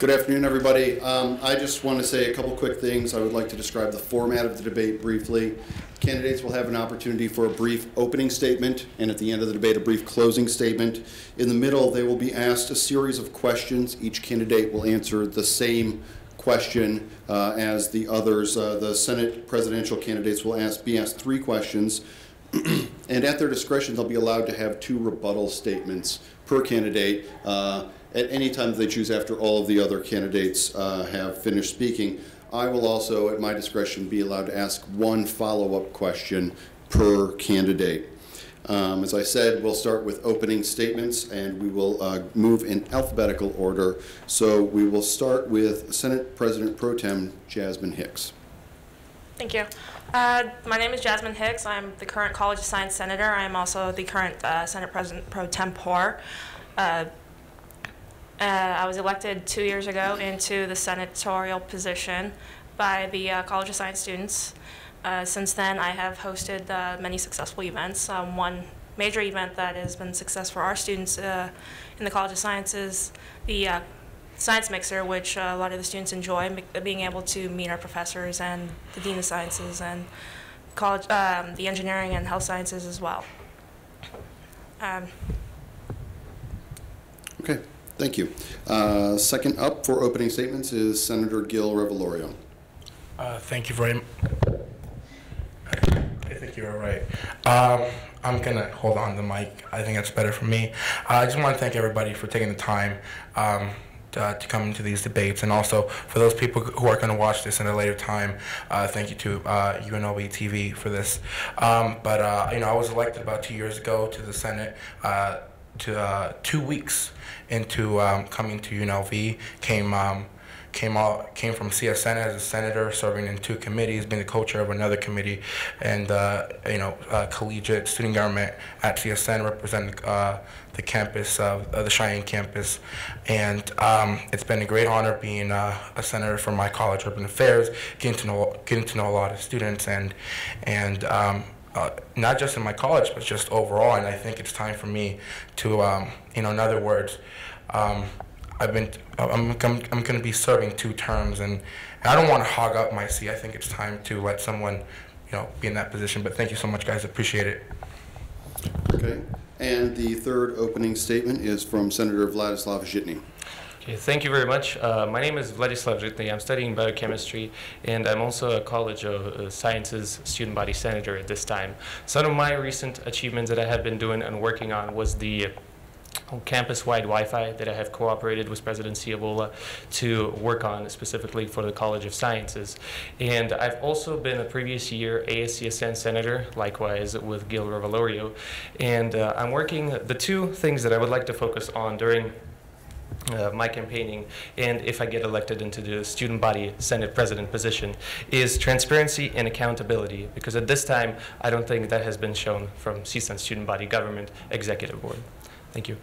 Good afternoon, everybody. I just want to say a couple quick things. I would like to describe the format of the debate briefly. Candidates will have an opportunity for a brief opening statement, and at the end of the debate, a brief closing statement. In the middle, they will be asked a series of questions. Each candidate will answer the same question as the others. The Senate presidential candidates will be asked 3 questions, and at their discretion, they'll be allowed to have 2 rebuttal statements per candidate at any time that they choose after all of the other candidates have finished speaking. I will also, at my discretion, be allowed to ask 1 follow-up question per candidate. As I said, we'll start with opening statements, and we will move in alphabetical order. So we will start with Senate President Pro Tem Jasmine Hicks. Thank you. My name is Jasmine Hicks. I'm the current College of Science Senator. I'm also the current Senate President Pro Tempore. I was elected 2 years ago into the senatorial position by the College of Science students. Since then, I have hosted many successful events. One major event that has been a success for our students in the College of Science is the Science Mixer, which a lot of the students enjoy, being able to meet our professors and the Dean of Sciences and college, the engineering and health sciences as well. Okay. Thank you. Second up for opening statements is Senator Gil Revelorio. Thank you very much. I think you're right. I'm going to hold on to the mic. I think that's better for me. I just want to thank everybody for taking the time to come into these debates, and also for those people who are going to watch this in a later time, thank you to UNLV TV for this. I was elected about 2 years ago to the Senate. 2 weeks into coming to UNLV, came from CSUN as a senator, serving in 2 committees, being the co-chair of another committee, and collegiate student government at CSUN, representing the campus, the Cheyenne campus. And it's been a great honor being a senator for my college, urban affairs, getting to know a lot of students, and not just in my college, but just overall. And I think it's time for me to, in other words, I'm going to be serving 2 terms, and I don't want to hog up my seat. I think it's time to let someone, be in that position. But thank you so much, guys. Appreciate it. Okay. And the third opening statement is from Senator Vladislav Zhitny. Okay, thank you very much. My name is Vladislav Zhitny. I'm studying biochemistry, and I'm also a College of Sciences student body senator at this time. Some of my recent achievements that I have been doing and working on was the campus-wide Wi-Fi that I have cooperated with President Ciavola to work on specifically for the College of Sciences. And I've also been a previous year ASCSN senator, likewise with Gil Revelorio. And I'm working the 2 things that I would like to focus on during my campaigning, and if I get elected into the student body Senate president position, is transparency and accountability, because at this time I don't think that has been shown from CSUN student body government executive board. Thank you.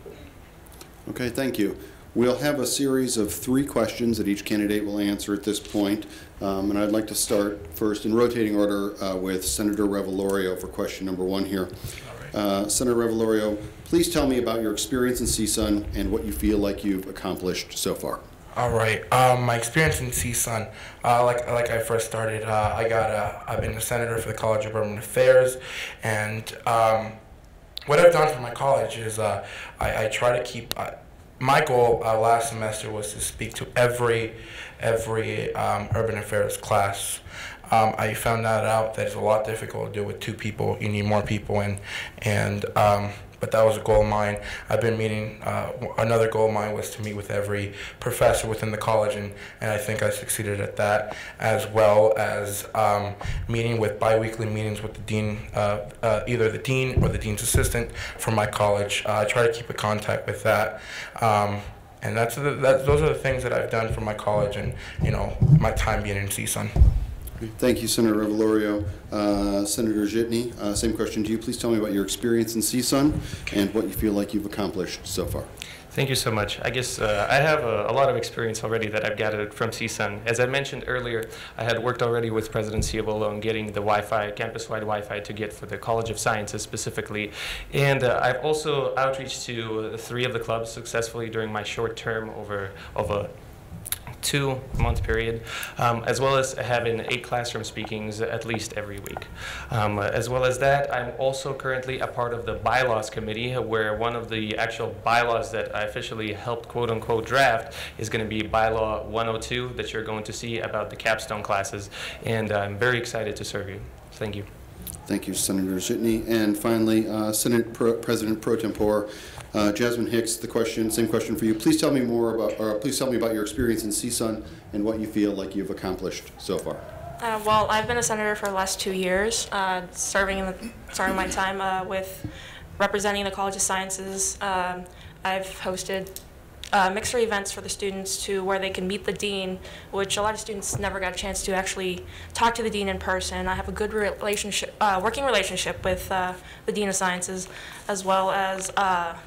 Okay, thank you. We'll have a series of 3 questions that each candidate will answer at this point, and I'd like to start first in rotating order with Senator Revelorio for question number 1 here. Senator Revelorio, please tell me about your experience in CSUN and what you feel like you've accomplished so far. All right. My experience in CSUN, like I first started, I've been a senator for the College of Urban Affairs, and what I've done for my college is I try to keep. My goal last semester was to speak to every urban affairs class. I found out that it's a lot difficult to do with 2 people. You need more people, but that was a goal of mine. I've been meeting, another goal of mine was to meet with every professor within the college, and I think I succeeded at that, as well as meeting with biweekly meetings with the dean, either the dean or the dean's assistant from my college. I try to keep in contact with that. And those are the things that I've done for my college and, my time being in CSUN. Thank you, Senator Revelorio. Senator Zhitny, same question to you. Please tell me about your experience in CSUN and what you feel like you've accomplished so far. Thank you so much. I guess I have a lot of experience already that I've gathered from CSUN. As I mentioned earlier, I had worked already with President Ciavola on getting the Wi-Fi, campus-wide Wi-Fi to get for the College of Sciences specifically. And I've also outreached to 3 of the clubs successfully during my short term of a 2-month period, as well as having 8 classroom speakings at least every week. As well as that, I'm also currently a part of the bylaws committee, where one of the actual bylaws that I officially helped quote-unquote draft is going to be bylaw 102 that you're going to see about the capstone classes, and I'm very excited to serve you. Thank you. Thank you, Senator Zhitny. And finally, President Pro Tempore, Jasmine Hicks, same question for you. Please tell me more about, or please tell me about your experience in CSUN and what you feel like you've accomplished so far. Well, I've been a senator for the last 2 years, starting my time with representing the College of Sciences. I've hosted mixed events for the students where they can meet the dean, which a lot of students never got a chance to actually talk to the dean in person. I have a good working relationship with the Dean of Sciences, as well as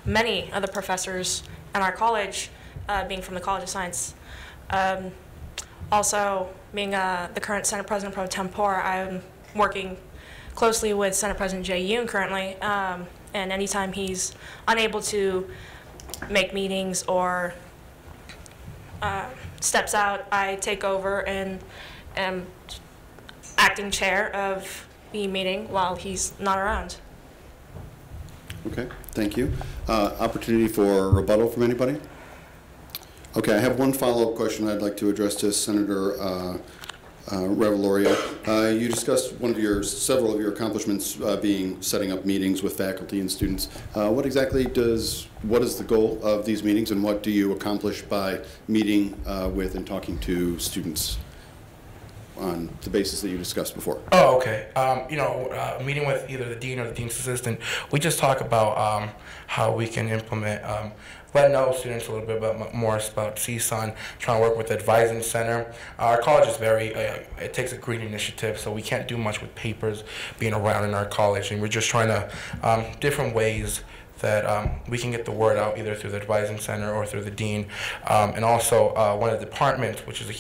many of the professors in our college, being from the College of Science. Also, being the current Senate President Pro Tempore, I'm working closely with Senate President CSUN currently, and anytime he's unable to make meetings or steps out, I take over and am acting chair of the meeting while he's not around. Okay, thank you. Opportunity for rebuttal from anybody? Okay, I have one follow-up question I'd like to address to Senator Reveloria. You discussed several of your accomplishments being setting up meetings with faculty and students. What is the goal of these meetings, and what do you accomplish by meeting with and talking to students on the basis that you discussed before? Oh, okay. Meeting with either the dean or the dean's assistant, we just talk about how we can implement, let know students a little bit more about CSUN, trying to work with the advising center. Our college is it takes a green initiative, so we can't do much with papers being around in our college, and we're just trying to, different ways that we can get the word out either through the advising center or through the dean, and also one of the departments, which is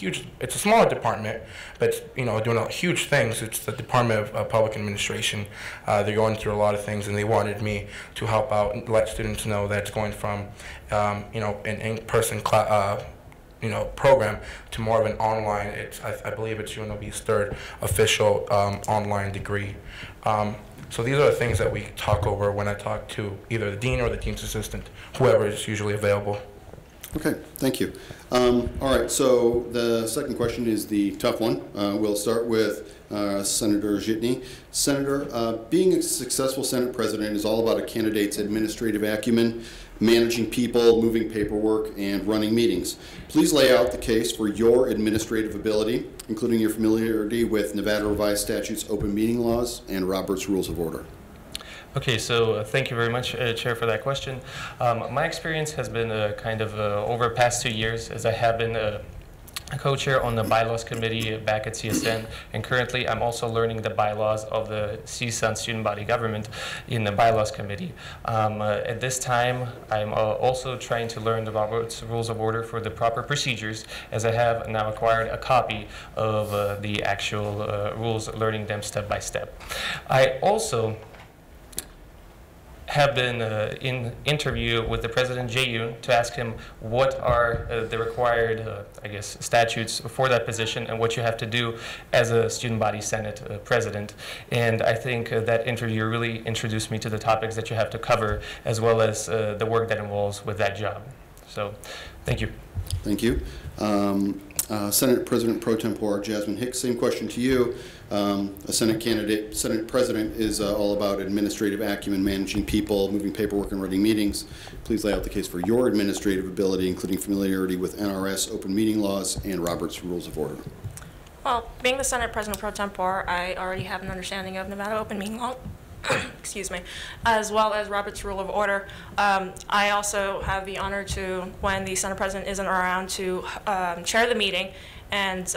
it's a smaller department, but it's, doing huge things. It's the Department of Public Administration. They're going through a lot of things, and they wanted me to help out and let students know that it's going from an in-person program to more of an online. I believe it's UNLV's 3rd official online degree. So these are the things that we talk over when I talk to either the dean or the dean's assistant, whoever is usually available. Okay, thank you. All right, so the second question is the tough one. We'll start with Senator Zhitny. Senator, being a successful Senate president is all about a candidate's administrative acumen, managing people, moving paperwork, and running meetings. Please lay out the case for your administrative ability, including your familiarity with Nevada Revised Statutes, open meeting laws, and Robert's Rules of Order. Okay, so thank you very much, Chair, for that question. My experience has been over the past 2 years, as I have been a co-chair on the bylaws committee back at CSN, and currently I'm also learning the bylaws of the CSUN student body government in the bylaws committee. At this time, I'm also trying to learn the Robert's Rules of Order for the proper procedures, as I have now acquired a copy of the actual rules, learning them step by step. I also have been in interview with the President CSUN to ask him what are the required, statutes for that position and what you have to do as a student body senate president. And I think that interview really introduced me to the topics that you have to cover, as well as the work that involves with that job. So, thank you. Thank you. Senate President Pro Tempore Jasmine Hicks, same question to you. A Senate President is all about administrative acumen, managing people, moving paperwork, and running meetings. Please lay out the case for your administrative ability, including familiarity with NRS, open meeting laws, and Robert's Rules of Order. Well, being the Senate President Pro Tempore, I already have an understanding of Nevada open meeting law, excuse me, as well as Robert's Rule of Order. I also have the honor to, when the Senate President isn't around, to chair the meeting, and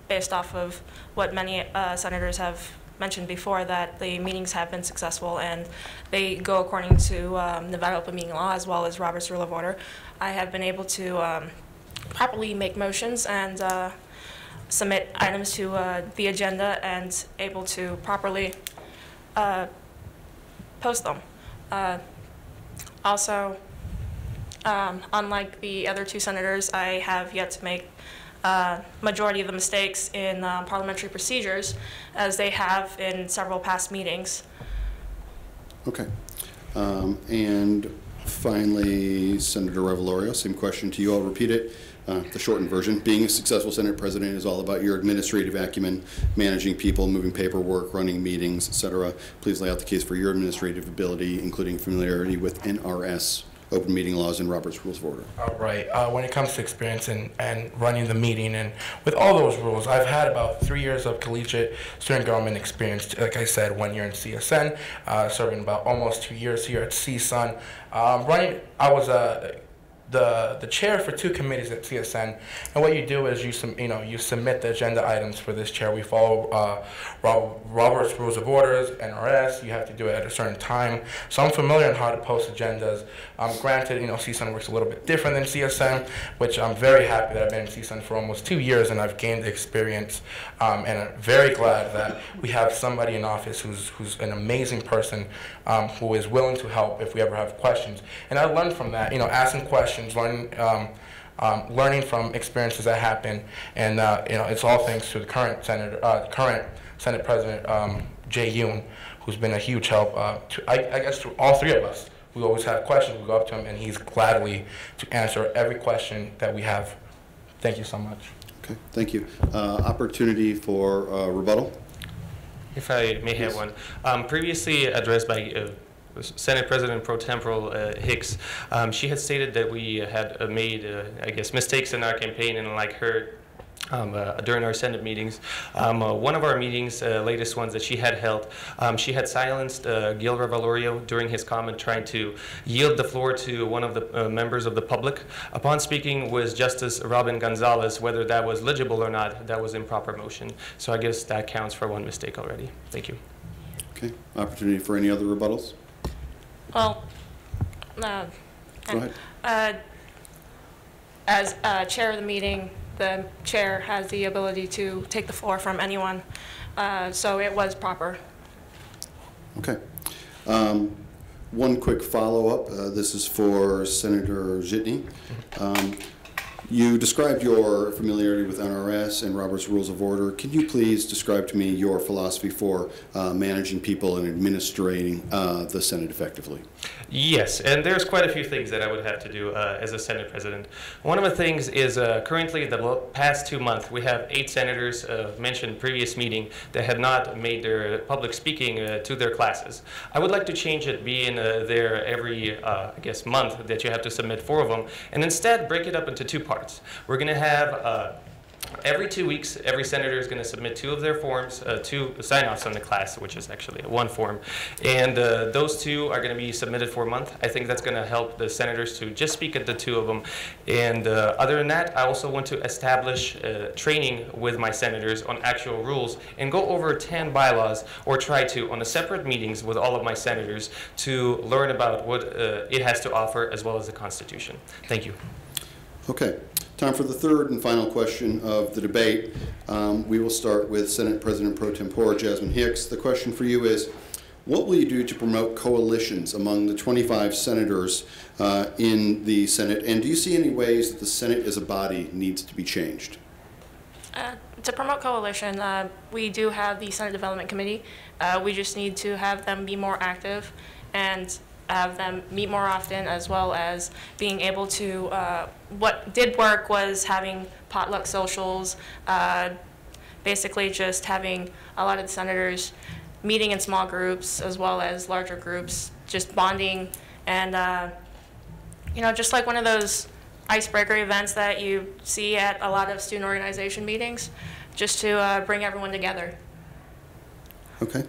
based off of what many senators have mentioned before, that the meetings have been successful and they go according to Nevada open meeting law as well as Robert's Rule of Order. I have been able to properly make motions and submit items to the agenda and able to properly post them. Also, Unlike the other two senators, I have yet to make majority of the mistakes in parliamentary procedures, as they have in several past meetings. Okay. And finally, Senator Revelorio, same question to you. I'll repeat it, the shortened version. Being a successful Senate President is all about your administrative acumen, managing people, moving paperwork, running meetings, etc. Please lay out the case for your administrative ability, including familiarity with NRS, open meeting laws, and Robert's Rules of Order. All right. When it comes to experience and running the meeting and with all those rules, I've had about 3 years of collegiate student government experience. Like I said, 1 year in CSN, serving about almost 2 years here at CSUN. I was the chair for 2 committees at CSN, and what you do is you submit the agenda items for this chair. We follow Robert's Rules of Orders, NRS. You have to do it at a certain time. So I'm familiar on how to post agendas. Granted, CSUN works a little bit different than CSN, which I'm very happy that I've been in CSUN for almost 2 years and I've gained the experience. And I'm very glad that we have somebody in office who's an amazing person, who is willing to help if we ever have questions. And I learned from that, asking questions, learning from experiences that happen, and it's all thanks to the current Senate President Jay Yoon, who's been a huge help. I guess to all 3 of us. We always have questions. We go up to him, and he's gladly to answer every question that we have. Thank you so much. Okay, thank you. Opportunity for rebuttal. If I may have one. Previously addressed by Senate President Pro Temporal Hicks, she had stated that we had made, I guess, mistakes in our campaign, and like her, during our Senate meetings. One of our meetings, latest ones that she had held, she had silenced Gil Revelorio during his comment, trying to yield the floor to one of the members of the public. Upon speaking with Justice Robin Gonzalez, whether that was legible or not, that was improper motion. So I guess that counts for 1 mistake already. Thank you. Okay. Opportunity for any other rebuttals? Well, go ahead. As chair of the meeting, the chair has the ability to take the floor from anyone, so it was proper. Okay. One quick follow-up. This is for Senator Zhitny. You described your familiarity with NRS and Robert's Rules of Order. Can you please describe to me your philosophy for managing people and administrating the Senate effectively? Yes, and there's quite a few things that I would have to do as a Senate President. One of the things is currently the past 2 months we have 8 senators mentioned previous meeting that had not made their public speaking to their classes. I would like to change it, being there every I guess month that you have to submit 4 of them, and instead break it up into 2 parts. We're going to have every 2 weeks, every senator is going to submit 2 of their forms, 2 sign-offs on the class, which is actually 1 form. And those 2 are going to be submitted for a month. I think that's going to help the senators to just speak at the 2 of them. And other than that, I also want to establish training with my senators on actual rules and go over 10 bylaws, or try to, on the separate meetings with all of my senators, to learn about what it has to offer as well as the Constitution. Thank you. Okay. Time for the third and final question of the debate. We will start with Senate President Pro Tempore Jasmine Hicks. The question for you is, what will you do to promote coalitions among the 25 senators in the Senate, and do you see any ways that the Senate as a body needs to be changed? To promote coalition, we do have the Senate Development Committee. We just need to have them be more active and have them meet more often, as well as being able to, what did work was having potluck socials, basically just having a lot of the senators meeting in small groups as well as larger groups, just bonding, and just like one of those icebreaker events that you see at a lot of student organization meetings, just to bring everyone together. Okay.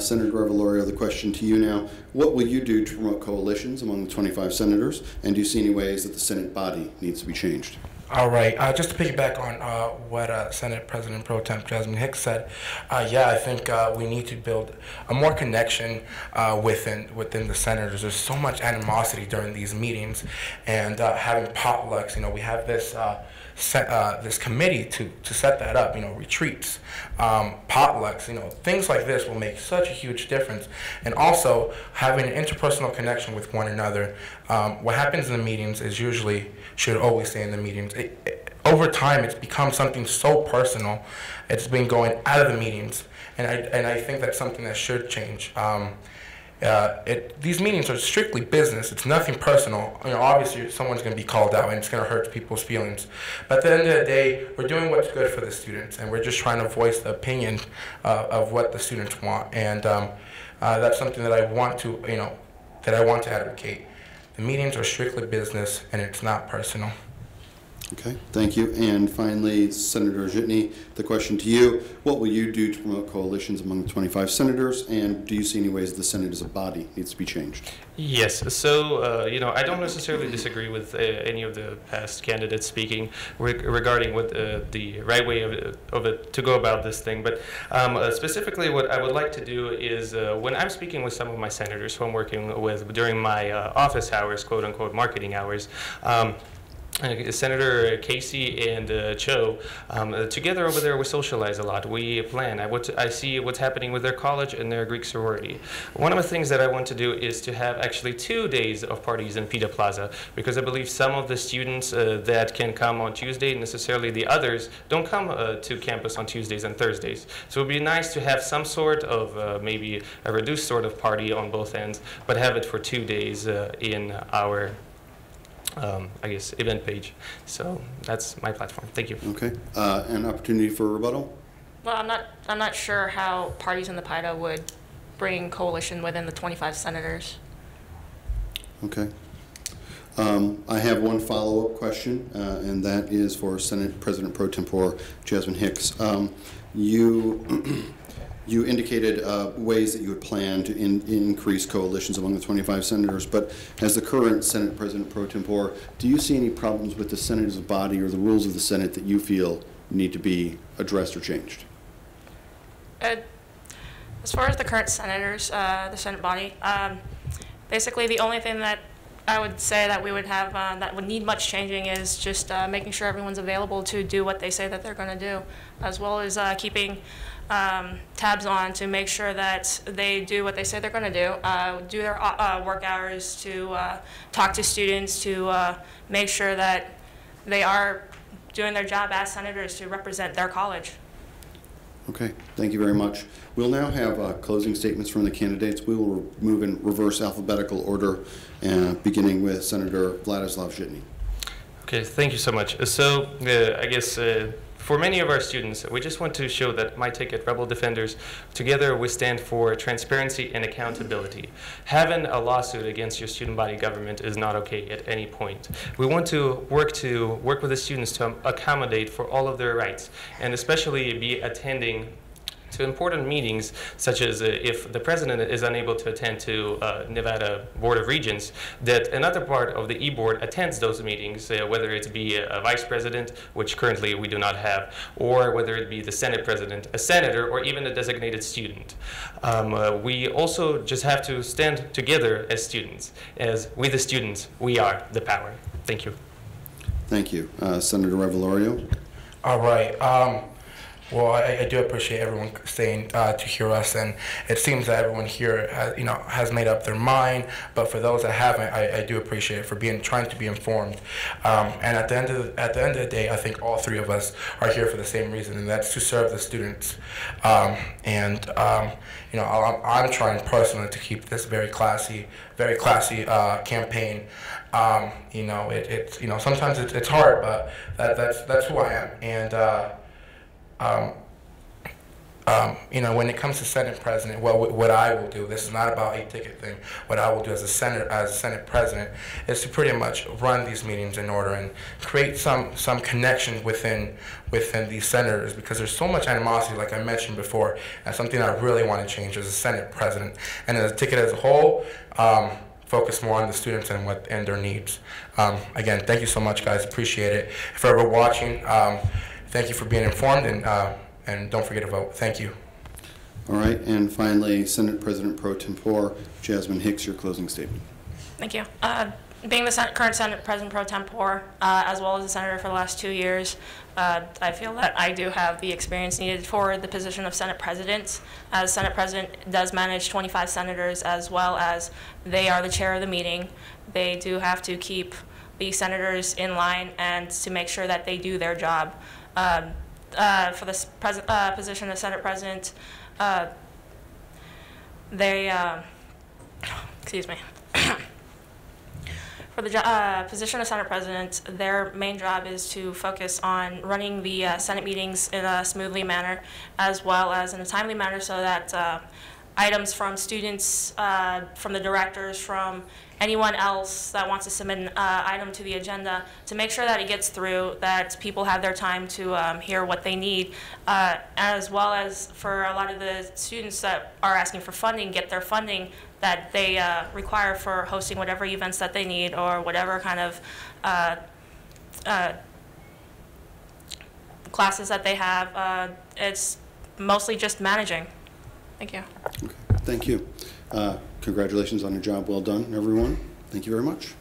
Senator Revelorio, the question to you now. What will you do to promote coalitions among the 25 senators, and do you see any ways that the Senate body needs to be changed? All right. Just to piggyback on what Senate President Pro Tem Jasmine Hicks said, yeah, I think we need to build a more connection within the senators. There's so much animosity during these meetings, and having potlucks. We have this this committee to set that up. Retreats, potlucks. Things like this will make such a huge difference. And also having an interpersonal connection with one another. What happens in the meetings is usually should always stay in the meetings. Over time, it's become something so personal. It's been going out of the meetings, and I think that's something that should change. These meetings are strictly business. It's nothing personal. Obviously, someone's going to be called out, and it's going to hurt people's feelings. But at the end of the day, we're doing what's good for the students, and we're just trying to voice the opinion of what the students want. And that's something that I want to, advocate. The meetings are strictly business, and it's not personal. Okay, thank you. And finally, Senator Zhitny, the question to you: what will you do to promote coalitions among the 25 senators, and do you see any ways the Senate as a body needs to be changed? Yes, so I don't necessarily disagree with any of the past candidates speaking regarding what the right way of it to go about this thing. But specifically, what I would like to do is when I'm speaking with some of my senators who I'm working with during my office hours, quote unquote, marketing hours. Senator Casey and Cho, together over there we socialize a lot. We plan. I see what's happening with their college and their Greek sorority. One of the things that I want to do is to have actually 2 days of parties in PITA Plaza, because I believe some of the students that can come on Tuesday, necessarily the others, don't come to campus on Tuesdays and Thursdays. So it would be nice to have some sort of maybe a reduced sort of party on both ends, but have it for 2 days in our event page. So that's my platform. Thank you. Okay. An opportunity for rebuttal? Well, I'm not sure how parties in the PITA would bring coalition within the 25 senators. Okay. I have one follow-up question, and that is for Senate President Pro Tempore Jasmine Hicks. You indicated ways that you would plan to increase coalitions among the 25 senators, but as the current Senate President Pro Tempore, do you see any problems with the Senate as a body or the rules of the Senate that you feel need to be addressed or changed? As far as the current senators, the Senate body, basically the only thing that I would say that we would have that would need much changing is just making sure everyone's available to do what they say that they're going to do, as well as keeping tabs on to make sure that they do what they say they're going to do their work hours, to talk to students, to make sure that they are doing their job as senators to represent their college. Okay, thank you very much. We'll now have closing statements from the candidates. We will move in reverse alphabetical order, beginning with Senator Vladislav Zhitny. Okay, thank you so much. So I guess for many of our students, we just want to show that my ticket, Rebel Defenders, together we stand for transparency and accountability. Having a lawsuit against your student body government is not okay at any point. We want to work with the students to accommodate for all of their rights, and especially be attending to important meetings, such as if the president is unable to attend to Nevada Board of Regents, that another part of the E-Board attends those meetings, whether it be a vice president, which currently we do not have, or whether it be the Senate president, a senator, or even a designated student. We also just have to stand together as students. As we the students, we are the power. Thank you. Thank you. Senator Revelorio. All right. Well, I do appreciate everyone staying to hear us, and it seems that everyone here has made up their mind. But for those that haven't, I do appreciate it for trying to be informed. And at the end of the day, I think all three of us are here for the same reason, and that's to serve the students. I'm trying personally to keep this very classy campaign. Sometimes it's hard, but that's who I am. And when it comes to Senate President, what I will do, this is not about a ticket thing, what I will do as a Senate President is to pretty much run these meetings in order and create some connection within these senators, because there's so much animosity, like I mentioned before, and something I really want to change as a Senate President. And as a ticket as a whole, focus more on the students and their needs. Again, thank you so much, guys. Appreciate it. If you're ever watching, thank you for being informed, and don't forget to vote. Thank you. All right, and finally, Senate President Pro Tempore Jasmine Hicks, your closing statement. Thank you. Being the current Senate President Pro Tempore, as well as a senator for the last 2 years, I feel that I do have the experience needed for the position of Senate President. As Senate President does manage 25 senators, as well as they are the chair of the meeting. they do have to keep the senators in line and to make sure that they do their job. For this position of Senate President, excuse me. For the position of Senate President, their main job is to focus on running the Senate meetings in a smoothly manner, as well as in a timely manner, so that items from students, from the directors, from anyone else that wants to submit an item to the agenda, to make sure that it gets through, that people have their time to hear what they need, as well as for a lot of the students that are asking for funding, get their funding that they require for hosting whatever events that they need or whatever kind of classes that they have. It's mostly just managing. Thank you. Okay. Thank you. Congratulations on your job. Well done, everyone. Thank you very much.